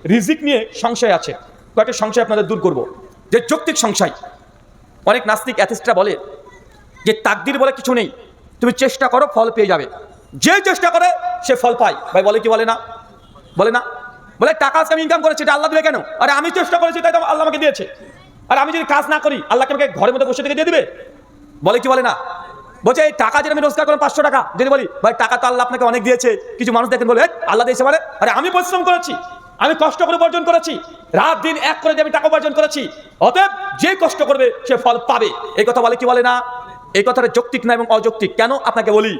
রিজিক নিয়ে সংশয় আছে, কয়েকটা সংশয় আপনাদের দূর করব। যে যৌক্তিক সংশয়, অনেক নাস্তিক অ্যাথিস্টরা বলে যে তাকদির বলে কিছু নেই, তুমি চেষ্টা করো ফল পেয়ে যাবে, যে চেষ্টা করে সে ফল পায়। ভাই বলে কি বলে না? বলে না? বলে টাকা আজকে আমি ইনকাম করেছি, এটা আল্লাহ দিবে কেন? আরে আমি চেষ্টা করেছি তাই তো আল্লাহ আমাকে দিয়েছে। আর আমি যদি কাজ না করি আল্লাহকে আমাকে ঘরের মধ্যে বসে থেকে দিয়ে দিবে? বলে কি বলে না? বলছে এই টাকা যেটা আমি রোজগার করলাম 500 টাকা, যদি বলি ভাই টাকা তো আল্লাহ আপনাকে অনেক দিয়েছে, কিছু মানুষ দেখেন বলে আল্লাহ দিয়েছে মানে, আরে আমি পরিশ্রম করেছি, আমি কষ্ট করে উপার্জন করেছি, রাত দিন এক করে আমি টাকা উপার্জন করেছি, অতএব যে কষ্ট করবে সে ফল পাবে। এই কথা বলে কি বলে না? এই কথাটা যৌক্তিক না এবং অযৌক্তিক। কেন আপনাকে বলি,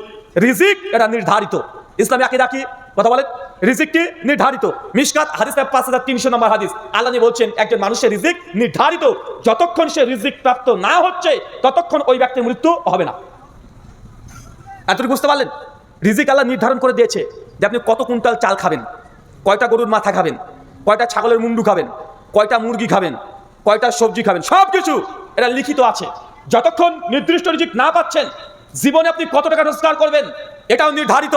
রিজিক এটা নির্ধারিত। ইসলামী আকীদা কি কথা বলেন? রিজিক কি নির্ধারিত। মিশকাত হাদিস 5300 নম্বর হাদিস, আল্লাহ বলছেন একজন মানুষের রিজিক নির্ধারিত, যতক্ষণ সে রিজিক প্রাপ্ত না হচ্ছে ততক্ষণ ওই ব্যক্তির মৃত্যু হবে না। এতটুকু বুঝতে পারলেন? রিজিক আল্লাহ নির্ধারণ করে দিয়েছে যে আপনি কত কুইন্টাল চাল খাবেন, কয়টা গরুর মাথা খাবেন, কয়টা ছাগলের মুন্ডু খাবেন, কয়টা মুরগি খাবেন, কয়টা সবজি খাবেন, সব কিছু এটা লিখিত আছে। যতক্ষণ নির্দিষ্ট রিজিক না পাচ্ছেন, জীবনে আপনি কত টাকা রোজগার করবেন এটাও নির্ধারিত,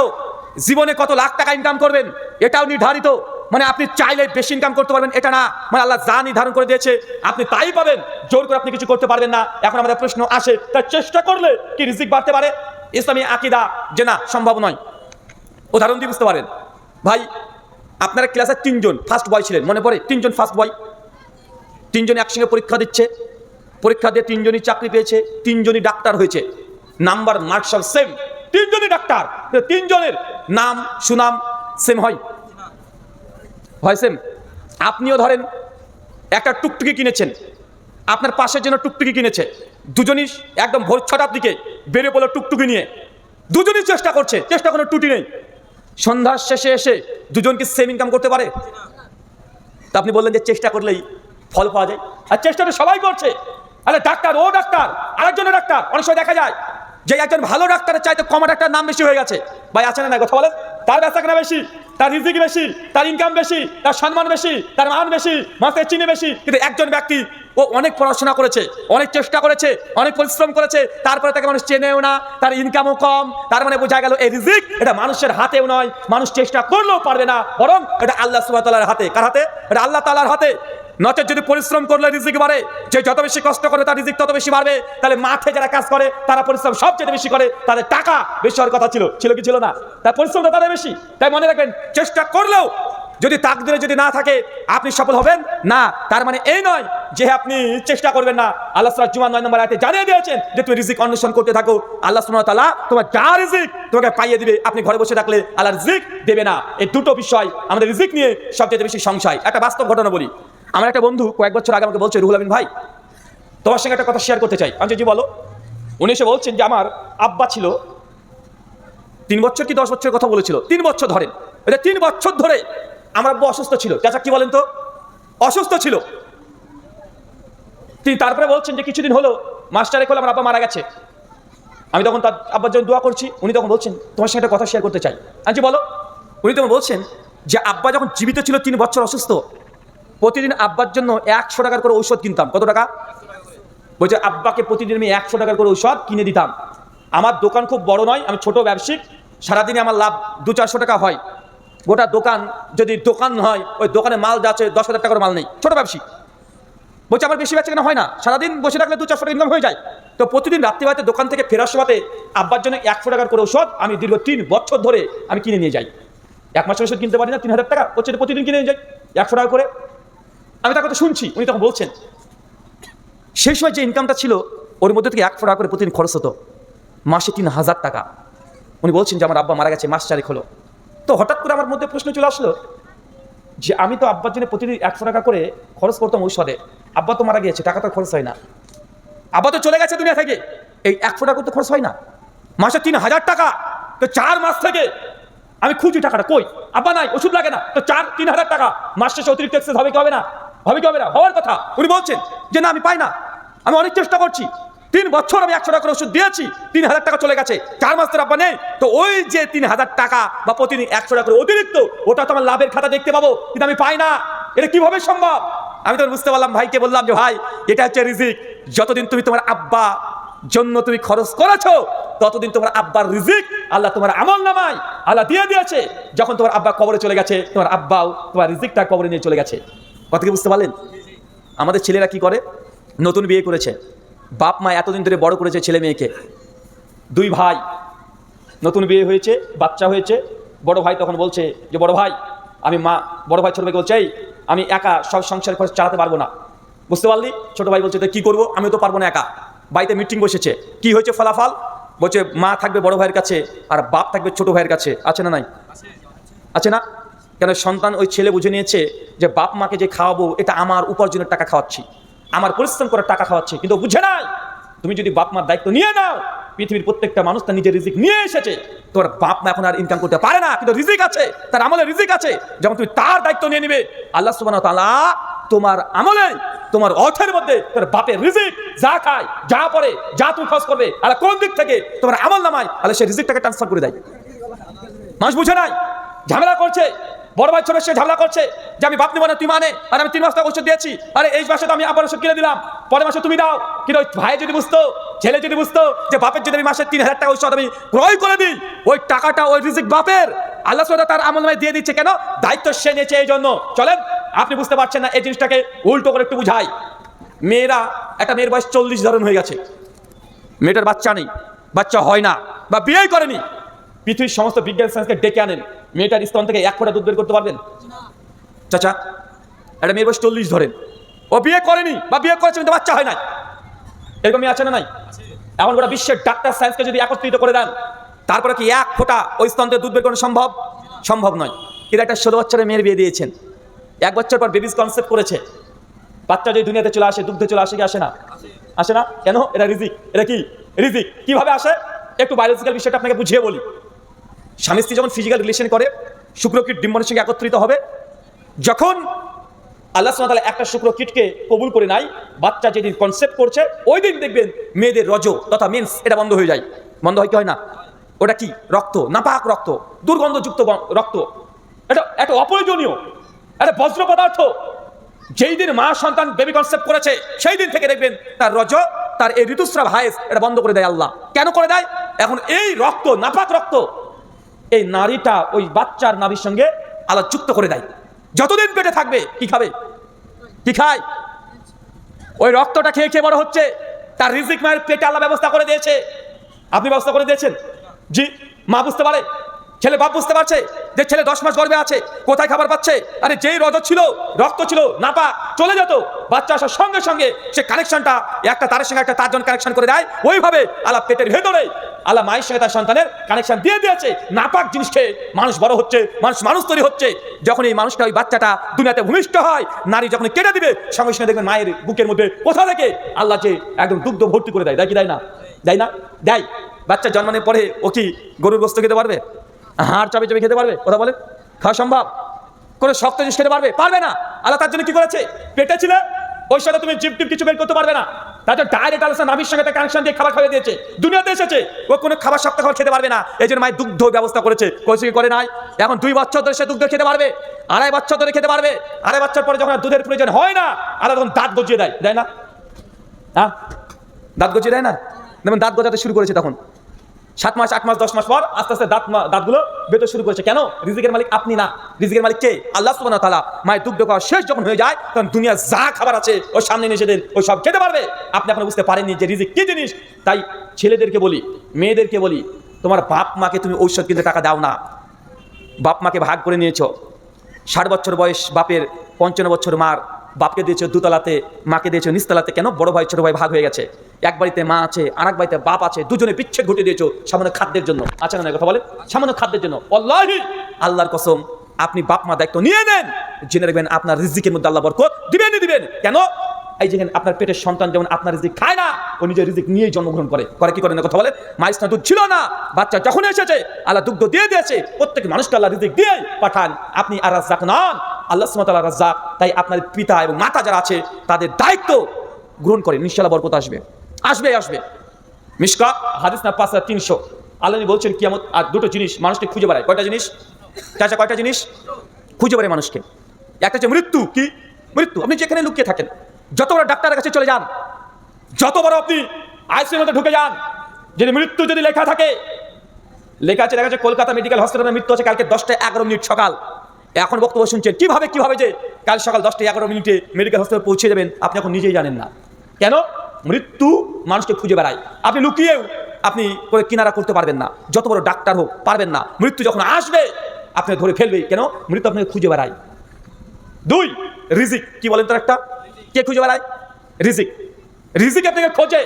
জীবনে কত লাখ টাকা ইনকাম করবেন এটাও নির্ধারিত। মানে আপনি চাইলে বেশি ইনকাম করতে পারবেন এটা না, মানে আল্লাহ যা নির্ধারণ করে দিয়েছে আপনি তাই পাবেন, জোর করে আপনি কিছু করতে পারবেন না। এখন আমাদের প্রশ্ন আসে, তার চেষ্টা করলে কি রিজিক বাড়তে পারে? ইসলামী আকীদা যে না, সম্ভব নয়। উদাহরণ দিয়ে বুঝতে পারেন। ভাই আপনারা ক্লাসে 3 জন ফার্স্ট বয় ছিলেন, মনে পড়ে? 3 জন ফার্স্ট বয়, 3 জন একসঙ্গে পরীক্ষা দিচ্ছে, পরীক্ষা দিয়ে 3 জনই চাকরি পেয়েছে, 3 জনই ডাক্তার হয়েছে, নাম্বার মার্কস সব সেম, 3 জনই ডাক্তার, 3 জনের নাম সুনাম সেম হয়? হয় সেম। আপনিও ধরেন একটা টুকটুকি কিনেছেন, আপনার পাশের জন্য টুকটুকি কিনেছে, দুজনই একদম ভোর 6টার দিকে বেরিয়ে পড়লো টুকটুকি নিয়ে, দুজনই চেষ্টা করছে, চেষ্টা কোনো ত্রুটি নেই। সন্ধ্যার শেষে এসে দুজন কি সেম ইনকাম করতে পারে? তা আপনি বললেন যে চেষ্টা করলেই ফল পাওয়া যায়, আর চেষ্টাটা সবাই করছে। আরে ডাক্তার, ও ডাক্তার, আরেকজনের ডাক্তার, অনেক সময় দেখা যায় যে একজন ভালো ডাক্তারের চাইতে কম ডাক্তার নাম বেশি হয়ে গেছে। ভাই আছে না না কথা বলেন? তার বেচাকেনা বেশি, তার রিজিক বেশি, তার ইনকাম বেশি, তার সম্মান বেশি, তার মান বেশি, মাথায় চিনি বেশি, কিন্তু একজন ব্যক্তি ও অনেক পড়াশোনা করেছে, অনেক চেষ্টা করেছে, অনেক পরিশ্রম করেছে, তারপরে তাকে মানুষ চেনেও না, তার ইনকামও কম। তার মানে বোঝা গেল এই রিজিক এটা মানুষের হাতেও নয়, মানুষ চেষ্টা করলেও পারবে না, বরং এটা আল্লাহ সুবহানাহু ওয়া তাআলার হাতে। কার হাতে? এটা আল্লাহ তাআলার হাতে। নচেত যদি পরিশ্রম করলে রিজিক বাড়ে, যে যত বেশি কষ্ট করে তার রিজিক তত বেশি বাড়বে, তাহলে মাঠে যারা কাজ করে তারা পরিশ্রম সবচেয়ে বেশি করে, তাদের টাকা বেশি হওয়ার কথা ছিল, ছিল কি ছিল না? তার পরিশ্রমটা তাদের বেশি। তাই মনে রাখবেন, চেষ্টা করলেও যদি তাকদীরে যদি না থাকে আপনি সফল হবেন না। তার মানে এই নয় যে আপনি চেষ্টা করবেন না। আল্লাহ সূরা জুমা 9 নম্বর আয়াতে জানিয়ে দিয়েছেন যে তুমি রিজিক অন্বেষণ করতে থাকো, আল্লাহ সুবহানাহু ওয়া তাআলা তোমার যা রিজিক তোমাকে পাইয়ে দিবে। আপনি ঘরে বসে থাকলে আল্লাহ রিজিক দেবে না। এই দুটো বিষয় আমাদের রিজিক নিয়ে সবচেয়ে বেশি সংশয়। একটা বাস্তব ঘটনা বলি। আমার একটা বন্ধু কয়েক বছর আগে আমাকে বলছে, রুহুল আমিন ভাই তোমার সঙ্গে একটা কথা শেয়ার করতে চাই। আমি জি বলো। উনি এসে বলছেন যে আমার আব্বা ছিল 3 বছর কি 10 বছরের কথা বলেছিল, 3 বছর ধরেন, এটা 3 বছর ধরে আমার আব্বা অসুস্থ ছিল। চাচা কি বলেন তো? অসুস্থ ছিল। তিনি তারপরে বলছেন যে কিছুদিন হলো মাস্টারে হলো আমার আব্বা মারা গেছে। আমি তখন তার আব্বার জন্য দোয়া করছি। উনি তখন বলছেন তোমার সঙ্গে একটা কথা শেয়ার করতে চাই। আমি বলো। উনি তখন বলছেন যে আব্বা যখন জীবিত ছিল 3 বছর অসুস্থ, প্রতিদিন আব্বার জন্য 100 টাকার করে ঔষধ কিনতাম। কত টাকা? বলছে আব্বাকে প্রতিদিন আমি 100 টাকার করে ঔষধ কিনে দিতাম। আমার দোকান খুব বড় নয়, আমি ছোট ব্যবসায়িক, সারাদিনে আমার লাভ 200-400 টাকা হয়। গোটা দোকান যদি দোকান হয়, ওই দোকানে মাল যাচ্ছে 10,000 টাকার মাল নেই, ছোট ব্যবসায়িক। বলছে আমার বেশি বেচাকেনা হয় না, সারাদিন বসে থাকলে 200-400 টাকা ইনকাম হয়ে যায়। তো প্রতিদিন রাত্রিবেলাতে দোকান থেকে ফেরার সময়তে আব্বার জন্য 100 টাকার করে ঔষধ আমি দীর্ঘ 3 বছর ধরে আমি কিনে নিয়ে যাই। 1 মাসের ওষুধ কিনতে পারি না, 3000 টাকা হচ্ছে, প্রতিদিন কিনে নিয়ে যাই 100 টাকা করে। আমি তার কথা শুনছি। উনি তখন বলছেন সেই সময় যে ইনকামটা ছিল ওর মধ্যে থেকে 100 টাকা করে প্রতিদিন খরচ হতো, মাসে 3000 টাকা। উনি বলছেন যে আমার আব্বা মারা গেছে মাস 4 হলো। তো হঠাৎ করে আমার মধ্যে প্রশ্ন চলে আসলো যে আমি তো আব্বার জন্য প্রতিদিন 100 টাকা করে খরচ করতাম ঔষধে, আব্বা তো মারা গিয়েছে, টাকা তো খরচ হয় না, আব্বা তো চলে গেছে দুনিয়া থেকে, এই 100 টাকা তো খরচ হয় না, মাসে 3000 টাকা। তো 4 মাস থেকে আমি খুঁজি টাকাটা কই, আব্বা নাই, ওষুধ লাগে না, তো 3,000 টাকা মাস শেষে অতিরিক্ত এক্সেস হবে কি হবে না? হবে কি হবে না? হওয়ার কথা। উনি বলছেন যে না আমি পাই না, আমি অনেক চেষ্টা করছি, 3 বছর আমি 100 টাকা করে ওষুধ দিয়েছি, 3000 টাকা চলে গেছে, 4 মাস ধরে আব্বা নেই। তো ওই যে 3000 টাকা বা প্রতিদিন 100 টাকা করে অতিরিক্ত, ওটা তো আমার লাভের খাতা দেখতে পাবো, কিন্তু আমি পাই না, এটা কিভাবে সম্ভব? আমি তো বুঝতে পারলাম, ভাইকে বললাম যে ভাই এটা হচ্ছে রিজিক। যতদিন তুমি তোমার আব্বা জন্য তুমি খরচ করেছো ততদিন তোমার আব্বার রিজিক আল্লাহ তোমার আমল নামায় আল্লাহ দিয়ে দিয়েছে। যখন তোমার আব্বা কবরে চলে গেছে, তোমার আব্বাও তোমার রিজিকটা কবরে নিয়ে চলে গেছে। কথা কি বুঝতে পারলেন? আমাদের ছেলেরা কি করে, নতুন বিয়ে করেছে, বাপ মা এতদিন ধরে বড় করেছে ছেলে মেয়েকে, দুই ভাই নতুন বিয়ে হয়েছে, বাচ্চা হয়েছে, বড় ভাই তখন বলছে যে বড় ভাই আমি বড় ভাই ছোট ভাইকে বলছে এই আমি একা সব সংসার খরচ চালাতে পারবো না। বুঝতে পারলি? ছোট ভাই বলছে তো কি করবো, আমি তো পারবো না একা। বাড়িতে মিটিং বসেছে, কি হয়েছে ফলাফল? বলছে মা থাকবে বড় ভাইয়ের কাছে আর বাপ থাকবে ছোট ভাইয়ের কাছে। আছে না নাই? আছে না? কেন? সন্তান ওই ছেলে বুঝে নিয়েছে যে বাপ মাকে যে খাওয়াবো এটা আমার উপার্জনের টাকা খাওয়াচ্ছি, আমার পরিশ্রম করার টাকা খাওয়াচ্ছি। কিন্তু বুঝে নাই, তুমি যদি বাপ মার দায়িত্ব নিয়ে নাও, পৃথিবীর প্রত্যেকটা মানুষ তার নিজের রিজিক নিয়ে এসেছে। তোর বাপ মা এখন আর ইনকাম করতে পারে না, কিন্তু রিজিক আছে, তার আমলের রিজিক আছে। যখন তুমি তার দায়িত্ব নিয়ে নিবে, আল্লাহ সুবহানাহু ওয়া তাআলা তোমার আমলে, তোমার অর্থের মধ্যে তোর বাপের রিজিক যা খায়, যা পড়ে, যা তুমি খরচ করবে, আল্লাহ কোন দিক থেকে তোমার আমল নামায় আল্লাহ সেই রিজিকটাকে ট্রান্সফার করে দেয়। মানুষ বুঝে নাই, ঝামেলা করছে, বড় ভাই ছোট সে ঝামেলা করছে যে আমি বাপ নিব না, তুই মানে, আর আমি 3 মাস টাকা ওষুধ দিয়েছি, আরে এই মাসে তো আমি আবার ওষুধ কিনে দিলাম, পরের মাসে তুমি দাও। কিন্তু ওই ভাই যদি বুঝতো, ছেলে যদি বুঝতো যে বাপের যদি আমি মাসে 3000 টাকা ওষুধ আমি ক্রয় করে দিই, ওই টাকাটা ওই রিজিক বাপের, আল্লাহ সুবহানাহু ওয়া তাআলা তার আমলনামায় দিয়ে দিচ্ছে। কেন? দায়িত্ব সে নিয়েছে এই জন্য। চলেন, আপনি বুঝতে পারছেন না, এই জিনিসটাকে উল্টো করে একটু বুঝাই। মেয়েরা, একটা মেয়ের বয়স 40 ধরন হয়ে গেছে, মেয়েটার বাচ্চা নেই, বাচ্চা হয় না, বা বিয়েই করেনি। পৃথিবীর সমস্ত বিজ্ঞান সায়েন্সকে ডেকে আনেন, মেয়েটার স্তন থেকে 1 ফোঁটা দুধ বের করতে পারবেন? চাচা, একটা মেয়ের বয়স 40 ধরেন, ও বিয়ে করেনি বা বিয়ে করেছে কিন্তু বাচ্চা হয় না, এরকম মেয়ে আছে না নাই? এমন গোটা বিশ্বের ডাক্তার সায়েন্সকে যদি একত্রিত করে দেন, তারপরে কি 1 ফোঁটা ওই স্তন থেকে দুধ বের করানো সম্ভব? সম্ভব নয়। কিন্তু একটা 16 বছরের মেয়ের বিয়ে দিয়েছেন, 1 বছর পর বেবিজ কনসেপ্ট করেছে, বাচ্চা যদি দুনিয়াতে চলে আসে, দুগ্ধে চলে আসে কি আসে না? আসে না? কেন? এটা রিজিক। এটা কি রিজিক? কিভাবে আসে? একটু বায়োলজিক্যাল বিষয়টা আপনাকে বুঝিয়ে বলি। স্বামী স্ত্রী যখন ফিজিক্যাল রিলেশন করে, শুক্রকীট ডিম্বাণুর সঙ্গে একত্রিত হবে, যখন আল্লাহ সুবহানাহু ওয়া তাআলা একটা শুক্রকীটকে কবুল করে নাই, বাচ্চা যেদিন কনসেপ্ট করছে ওই দিন দেখবেন মেয়েদের রজ তথা মেন্স এটা বন্ধ হয়ে যায়। বন্ধ হয় কি হয় না? ওটা কি? রক্ত, নাপাক রক্ত, দুর্গন্ধযুক্ত রক্ত, এটা একটা অপ্রয়োজনীয়, একটা বজ্র পদার্থ। যেই দিন মা সন্তান বেবি কনসেপ্ট করেছে সেই দিন থেকে দেখবেন তার রজ, তার এই ঋতুস্রাব হায়েস এটা বন্ধ করে দেয় আল্লাহ। কেন করে দেয়? এখন এই রক্ত, নাপাক রক্ত, এই নারীটা ওই বাচ্চার নারীর সঙ্গে আল্লাহ যুক্ত করে দেয়। যতদিন পেটে থাকবে কি খাবে? কি খায়? ওই রক্তটা খেয়ে খেয়ে বড় হচ্ছে। তার রিজিক মায়ের পেটে আল্লাহ ব্যবস্থা করে দিয়েছে। আপনি ব্যবস্থা করে দিয়েছেন? জি। মা বুঝতে পারে, ছেলে বাপ বুঝতে পারছে যে ছেলে 10 মাস গর্ভে আছে, কোথায় খাবার পাচ্ছে। আরে যেই রজ ছিল, রক্ত ছিল, নাপা চলে যেত, বাচ্চা আসার সঙ্গে সঙ্গে সে কানেকশনটা একটা তারের সঙ্গে একটা তার জন্য কানেকশন করে দেয়। ওইভাবে আল্লাহ পেটের ভেতরে আল্লাহ মায়ের সঙ্গে তার সন্তানের কানেকশন দিয়ে দিয়েছে। নাপাক জিনিস খেয়ে মানুষ বড় হচ্ছে, মানুষ তৈরি হচ্ছে। যখন এই মানুষটা, ওই বাচ্চাটা দুনিয়াতে ভূমিষ্ঠ হয়, নারী যখন কেটে দিবে, সঙ্গে সঙ্গে দেখবেন মায়ের বুকের মধ্যে কোথা থেকে আল্লাহ যে একদম দুগ্ধ ভর্তি করে দেয়। দেয় কি দেয় না? দেয় না? দেয়। বাচ্চা জন্মানোর পরে ও কি গরুর গোস্ত খেতে পারবে? হাড় চাপে চাপে খেতে পারবে? কথা বলে খাওয়া সম্ভব? কোনো শক্ত জিনিস খেতে পারবে? পারবে না। আল্লাহ তার জন্য কি করেছে? পেটে ছিল, ওই সাথে তুমি জিপ টিপ কিছু বের করতে পারবে না। তার জন্য ডাইরেক্ট আল্লাহ নাভির সঙ্গে কানেকশন দিয়ে খাবার খাইয়ে দিয়েছে। দুনিয়াতে এসেছে, ও কোনো খাবার শক্ত খাবার খেতে পারবে না। এই জন্য মায়ের দুগ্ধ ব্যবস্থা করেছে। কইছে কি করে নাই? এখন 2 বছর ধরে সে দুগ্ধ খেতে পারবে, 2.5 বছর ধরে খেতে পারবে। 2.5 বছর পরে যখন দুধের প্রয়োজন হয় না, আল্লাহ তখন দাঁত গজিয়ে দেয়। দেয় না? হ্যাঁ, দাঁত গজিয়ে দেয় না? যেমন দাঁত গজাতে শুরু করেছে তখন 7 মাস, 8 মাস, 10 মাস পর আস্তে আস্তে দাঁতগুলো বেরোতে শুরু করেছে। কেন? রিজিকের মালিক আপনি না, রিজিকের মালিক কে? আল্লাহ সুবহানাহু ওয়া তাআলা। মায়ের দুগ্ধ খাওয়া শেষ যখন হয়ে যায়, তখন দুনিয়া যা খাবার আছে ওর সামনে নিজেদের ওই সব খেতে পারবে। আপনি এখন বুঝতে পারেননি যে রিজিক কি জিনিস। তাই ছেলেদেরকে বলি, মেয়েদেরকে বলি, তোমার বাপ মাকে তুমি ঔষধ কিনতে টাকা দাও না। বাপ মাকে ভাগ করে নিয়েছো। 60 বছর বয়স বাপের, 55 বছর মার। বাপকে দিয়েছো দুতলাতে, মাকে দিয়েছো নিচতলাতে। কেন? বড় ভাই ছোট ভাই ভাগ হয়ে গেছে। এক বাড়িতে মা আছে, আর এক বাড়িতে বাপ আছে, দুজনে বিচ্ছেদ ঘটে দিয়েছো সামান্য খাদ্যের জন্য। আছে না? কথা বলে সামান্য খাদ্যের জন্য। আল্লাহি, আল্লাহর কসম, আপনি বাপ মা দায়িত্ব নিয়ে নেন, জেনে রাখবেন আপনার রিজিকের মধ্যে আল্লাহ বরকত দিবেনই দিবেন। কেন? এই যেখানে আপনার পেটের সন্তান যেমন আপনার রিজিক খায় না, ও নিজের রিজিক নিয়েই জন্মগ্রহণ করে। কি করে না? কথা বলে মায়ের স্তন দুধ ছিল না, বাচ্চা যখন এসেছে আল্লাহ দুগ্ধ দিয়ে দিয়েছে। প্রত্যেক মানুষকে আল্লাহ রিজিক দিয়ে পাঠান। আপনি আর রাজ্জাক নন, আল্লাহ সুবহানাহু ওয়া তাআলা রাজ্জাক। তাই আপনার পিতা এবং মাতা যারা আছে তাদের দায়িত্ব গ্রহণ করেন, ইনশাআল্লাহ বরকত আসবে, আসবে আসবে। মিশকা হাদিস না 5300 আল্লাহ বলছেন কিয়ামত আর 2টো জিনিস মানুষকে খুঁজে বেড়ায়। কয়টা জিনিস? চাচা, কয়টা জিনিস খুঁজে বেড়ায় মানুষকে? একটা হচ্ছে মৃত্যু। কি? মৃত্যু। আপনি যেখানে লুকিয়ে থাকেন, যত বড় ডাক্তারের কাছে চলে যান, যত বড় আপনি আইসিইউর মধ্যে ঢুকে যান, যদি মৃত্যু যদি লেখা থাকে, লেখা আছে কলকাতা মেডিকেল হসপিটালে মৃত্যু হচ্ছে কালকে 10:11 সকাল। এখন বক্তব্য শুনছেন কিভাবে যে কাল সকাল 10:11 মেডিকেল হসপিটালে পৌঁছে যাবেন, আপনি এখন নিজেই জানেন না। কেন? মৃত্যু মানুষকে খুঁজে বেড়ায়। আপনি লুকিয়েও আপনি করে কিনারা করতে পারবেন না, যত বড় ডাক্তার হোক পারবেন না। মৃত্যু যখন আসবে আপনি ধরে ফেলবে। কেন? মৃত্যু আপনাকে খুঁজে বেড়ায়। 2, রিজিক। কি বলেন তো? একটা কে খুঁজে বেড়ায়? রিজিক। রিজিক আপনাকে খোঁজে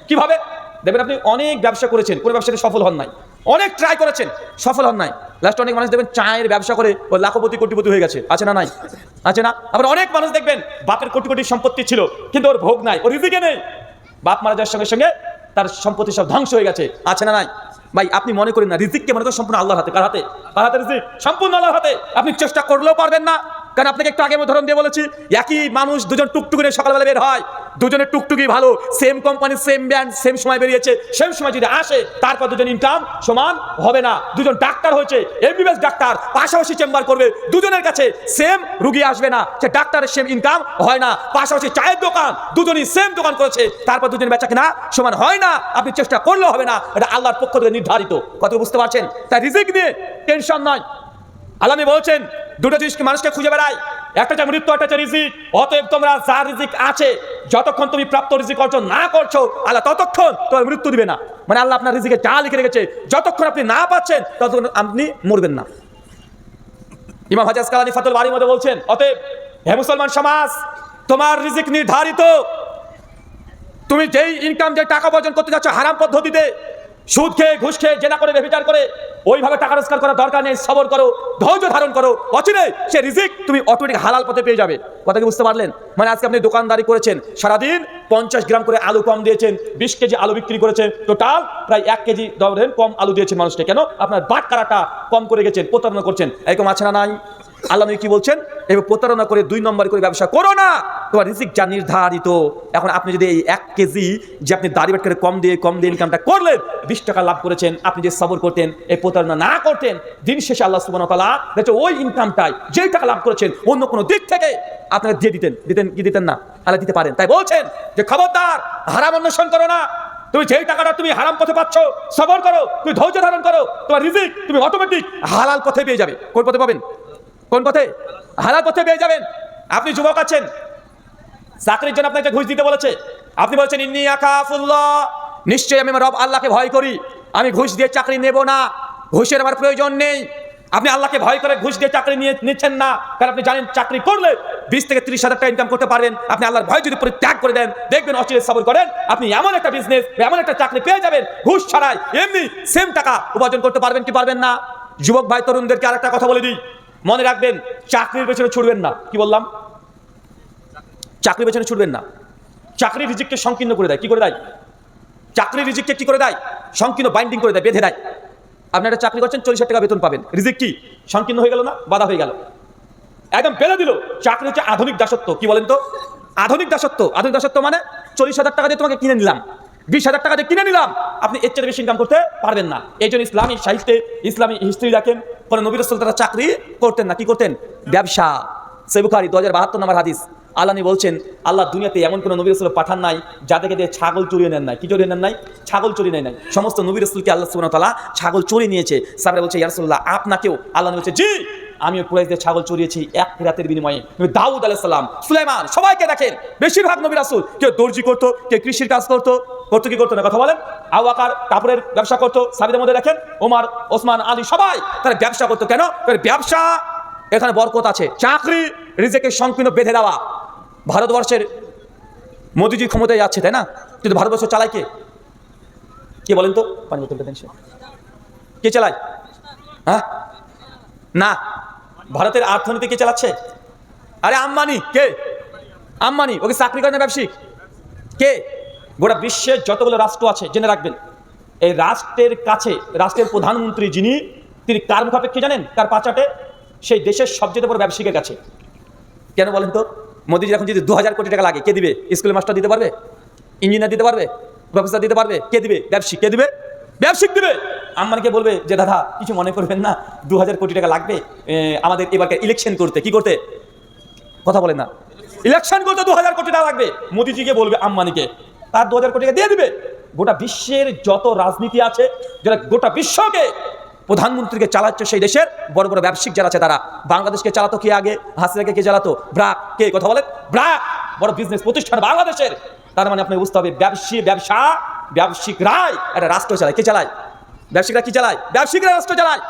কিভাবে? দেখবেন আপনি অনেক ব্যবসা করেছেন, কোনো ব্যবসাতে সফল হন নাই, অনেক ট্রাই করেছেন, সফল হন নাই। লাস্টে অনেক মানুষ দেখবেন চায়ের ব্যবসা করে ও লাখপতি কোটিপতি হয়ে গেছে। আছে না? নাই? আছে না? আবার অনেক মানুষ দেখবেন বাপের কোটি কোটি সম্পত্তি ছিল কিন্তু ওর ভোগ নাই, ওর রিজিকে নেই। বাপ মারা যাওয়ার সঙ্গে সঙ্গে তার সম্পত্তি সব ধ্বংস হয়ে গেছে। আছে না? নাই? ভাই আপনি মনে করেন না রিজিককে মনে করেন সম্পূর্ণ আল্লাহর হাতে। কার হাতে? কার হাতে রিজিক? সম্পূর্ণ আল্লাহর হাতে। আপনি চেষ্টা করলেও পারবেন না। কারণ আপনাকে একটু আগে উদাহরণ দিয়ে বলেছি, একই মানুষ দুজন টুকটুকি নিয়ে সকালবেলা বের হয়, দুজনের টুকটুকি ভালো, same company, same brand, same সময় বেরিয়েছে, সেম সময় যদি আসে তারপর দুজন ইনকাম সমান হবে না। দুজন ডাক্তার হয়েছে, এমবিবিএস ডাক্তার, পাশাপাশি চেম্বার করবে, দুজনের কাছে সেম রুগী আসবে না। সে ডাক্তারের সেম ইনকাম হয় না। পাশাপাশি চায়ের দোকান, দুজনই সেম দোকান করেছে, তারপর দুজনের বেচা কিনা সমান হয় না। আপনি চেষ্টা করলেও হবে না, এটা আল্লাহর পক্ষ থেকে নির্ধারিত। কত বুঝতে পারছেন? তাই রিজিক নিয়ে টেনশন নয়। আল্লাহ বলছেন দুটো জিনিসকে মানুষকে খুঁজে বেড়ায়, একটা হচ্ছে মৃত্যু, একটা হচ্ছে রিজিক। অতএব তোমরা যার রিজিক আছে, যতক্ষণ তুমি প্রাপ্ত রিজিক অর্জন না করছো আল্লাহ ততক্ষণ তোমার মৃত্যু দিবে না। মানে আল্লাহ আপনার রিজিকে যা লিখে রেখেছে, যতক্ষণ আপনি না পাচ্ছেন ততক্ষণ আপনি মরবেন না। ইমাম হাজি আসকালানী ফাতুল বারীর মধ্যে বলছেন, অতএব হে মুসলমান সমাজ, তোমার রিজিক নির্ধারিত। তুমি যেই ইনকাম, যে টাকা উপার্জন করতে যাচ্ছ হারাম পদ্ধতিতে, সুদ খেয়ে, ঘুষ খেয়ে, জেনা করে, ব্যভিচার করে, ওইভাবে টাকা রোজগার করার দরকার নেই। সবর করো, ধৈর্য ধারণ করো, অচিরে সে রিজিক তুমি অটোমেটিক হালাল পথে পেয়ে যাবে। কথা কি বুঝতে পারলেন? মানে আজকে আপনি দোকানদারি করেছেন, সারাদিন 50 গ্রাম করে আলু কম দিয়েছেন, 20 কেজি আলু বিক্রি করেছেন, টোটাল প্রায় 1 কেজি ধরেন কম আলু দিয়েছেন মানুষকে। কেন? আপনার বাটখারাটা কম করে গেছেন, প্রতারণা করছেন। এরকম আছে না? নাই? আল্লাহ নবী কি বলছেন? এবার প্রতারণা করে 2 নম্বর করে ব্যবসা করো না, তোমার রিজিক যা নির্ধারিত। এখন আপনি যদি এই 1 কেজি যে আপনি দাড়ি বাট করে কম দিয়ে ইনকামটা করলেন, 20 টাকা লাভ করেছেন, আপনি যে সবর করতেন, এই প্রতারণা না করতেন, দিন শেষে আল্লাহ সুবহানাহু ওয়া তাআলা দেখো ওই ইনকামটাই, যেই টাকা লাভ করেছেন, অন্য কোনো দিক থেকে আপনাকে দিয়ে দিতেন না? আল্লাহ দিতে পারেন। তাই বলছেন যে খবরদার হারাম অন্বেষণ করো না। তুমি যেই টাকাটা তুমি হারাম পথে পাচ্ছ, সবর করো, তুমি ধৈর্য ধারণ করো, তোমার রিজিক তুমি অটোমেটিক হালাল পথে পেয়ে যাবে। কোন পথে পাবেন? কোন পথে? হালাল পথে পেয়ে যাবেন। আপনি যুবক আছেন, চাকরির জন্য আপনাকে ঘুষ দিতে বলেছে, আপনি বলছেন ইন্নী আখাফুল্লাহ, নিশ্চয়ই আমি আমার রব আল্লাহকে ভয় করি, আমি ঘুষ দিয়ে চাকরি নেব না, ঘুষের আমার প্রয়োজন নেই। আপনি আল্লাহকে ভয় করে ঘুষ দিয়ে চাকরি নিচ্ছেন না, কারণ আপনি জানেন চাকরি করলে 20 থেকে 30 হাজার টাকা ইনকাম করতে পারবেন। আপনি আল্লাহর ভয় যদি পরিত্যাগ করে দেন, দেখবেন অচিরে সবর করেন, আপনি এমন একটা বিজনেস, এমন একটা চাকরি পেয়ে যাবেন, ঘুষ ছাড়াই এমনি সেম টাকা উপার্জন করতে পারবেন। কি পারবেন না? যুবক ভাই তরুণদেরকে আরেকটা কথা বলে দিই, মনে রাখবেন চাকরির পেছনে ছুটবেন না। কি বললাম? চাকরির পেছনে ছুটবেন না। চাকরি রিজিককে সংকীর্ণ করে দেয়। কি করে দেয়? চাকরি রিজিককে কি করে দেয়? সংকীর্ণ, বাইন্ডিং করে দেয়, বেঁধে দেয়। আপনি একটা চাকরি করছেন, 40,000 টাকা বেতন পাবেন, রিজিক কি সংকীর্ণ হয়ে গেল না? বাধা হয়ে গেল, একদম বেঁধে দিল। চাকরি হচ্ছে আধুনিক দাসত্ব। কি বলেন তো? আধুনিক দাসত্ব। আধুনিক দাসত্ব মানে 40,000 টাকা দিয়ে তোমাকে কিনে নিলাম, 20,000 টাকা দিয়ে কিনে নিলাম, আপনি এর চেয়ে বেশি ইনকাম করতে পারবেন না। এই জন্য ইসলামী সাহিত্যে, ইসলামী হিস্ট্রি দেখেন, কোন নবী রাসূল তারা চাকরি করতেন না। কি করতেন? ব্যবসা। সহিহ বুখারী 2072 নম্বর হাদিস। আল্লাহ বলছেন, আল্লাহ দুনিয়াতে এমন কোন নবী রাসূল পাঠান নাই যাদেরকে দিয়ে ছাগল চুরিয়ে নেন নাই। কি চুরিয়ে নেন নাই? ছাগল চুরিয়ে নেন নাই। সমস্ত নবী রাসূলকে আল্লাহ সুবহানাহু ওয়া তাআলা ছাগল চুরিয়ে নিয়েছে। সাহাবারা বলছে, ইয়া রাসূলুল্লাহ, আপনাকেও? আল্লাহ বলছে, জি, আমিও কুরাইশদের ছাগল চুরিয়েছি এক রাতের বিনিময়ে। দাউদ আলাইহিস সালাম, সুলাইমান, সবাইকে দেখেন, বেশিরভাগ নবী রাসূল কেউ দর্জি করতো, কেউ কৃষির কাজ করতো কি করতো না? কথা বলেন। আবু বকর কাপড়ের ব্যবসা করতো, সাহাবীদের মধ্যে দেখেন ওমর, ওসমান, আলী, সবাই তারা ব্যবসা করতো। কেন? ব্যবসা, এখানে বরকত আছে। চাকরি রিজিকের সংকীর্ণ বেঁধে দেওয়া। ভারতবর্ষের মোদিজি ক্ষমতায় যাচ্ছে, তাই না? কিন্তু ভারতবর্ষ চালায় কে? কে বলেন তো? পানি বোতলটা দেন। কে চালায়? হ্যাঁ, না, ভারতের অর্থনীতি কে চালাচ্ছে? আরে আম্বানি। কে? আম্বানি। ওকে চাকরি করে না ব্যবসায়িক? কে? গোটা বিশ্বের যতগুলো রাষ্ট্র আছে জেনে রাখবেন, এই রাষ্ট্রের কাছে রাষ্ট্রের প্রধানমন্ত্রী যিনি, তিনি কার মুখাপেক্ষী জানেন? কার পাচাটে? সেই দেশের সবচেয়ে বড় ব্যবসায়িকের কাছে। কেন বলেন তো? মোদিজি এখন যদি 2000 কোটি টাকা লাগে, কে দিবে? স্কুলের মাস্টার দিতে পারবে? ইঞ্জিনিয়ার দিতে পারবে? প্রফেসর দিতে পারবে? কে দিবে? ব্যবসায়িক। কে দিবে? ব্যবসায়িক দিবে। আম্বানিকে বলবে যে দাদা কিছু মনে করবেন না, 2000 কোটি টাকা লাগবে আমাদের এবারকার ইলেকশন করতে। কি করতে? কথা বলেন না। ইলেকশন করতে 2000 কোটি টাকা লাগবে। মোদিজিকে বলবে আম্বানিকে, তার 2000 কোটি টাকা দিয়ে দিবে। গোটা বিশ্বের যত রাজনীতি আছে, যারা গোটা বিশ্বকে প্রধানমন্ত্রীকে চালাচ্ছে সেই দেশের বড় বড় ব্যবসায়িক যারা আছে তারা। বাংলাদেশকে চালাতো কে আগে? হাসিনাকে কে চালাতো? ব্র্যাক। কে কথা বলেন? ব্র্যাক, বড় বিজনেস প্রতিষ্ঠান বাংলাদেশের। তার মানে আপনাকে বুঝতে হবে ব্যবসায়িকরাই একটা রাষ্ট্র চালায়। কে চালায়? ব্যবসায়িকরা কি চালায়? ব্যবসায়িকরা রাষ্ট্র চালায়।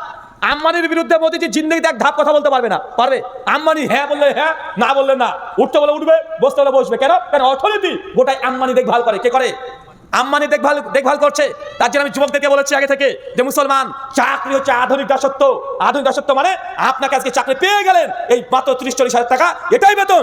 আম্বানির বিরুদ্ধে মোদিজি জিন্দগিতে এক ধাপ কথা বলতে পারবে না। পারবে? আম্বানি হ্যাঁ বললে হ্যাঁ, না বললে না। উঠতে বলে উঠবে, বসতে বলে বসবে। কেন? কারণ অর্থনীতি গোটাই আম্বানি দেখভাল করে। কে করে? আম্বানি দেখভাল করছে। তার জন্য আমি যুবকদেরকে বলেছি আগে থেকে যে মুসলমান, চাকরি হচ্ছে আধুনিক দাসত্ব। আধুনিক দাসত্ব মানে আপনাকে আজকে চাকরি পেয়ে গেলেন, এই মাত্র 30-40 হাজার টাকা, এটাই বেতন।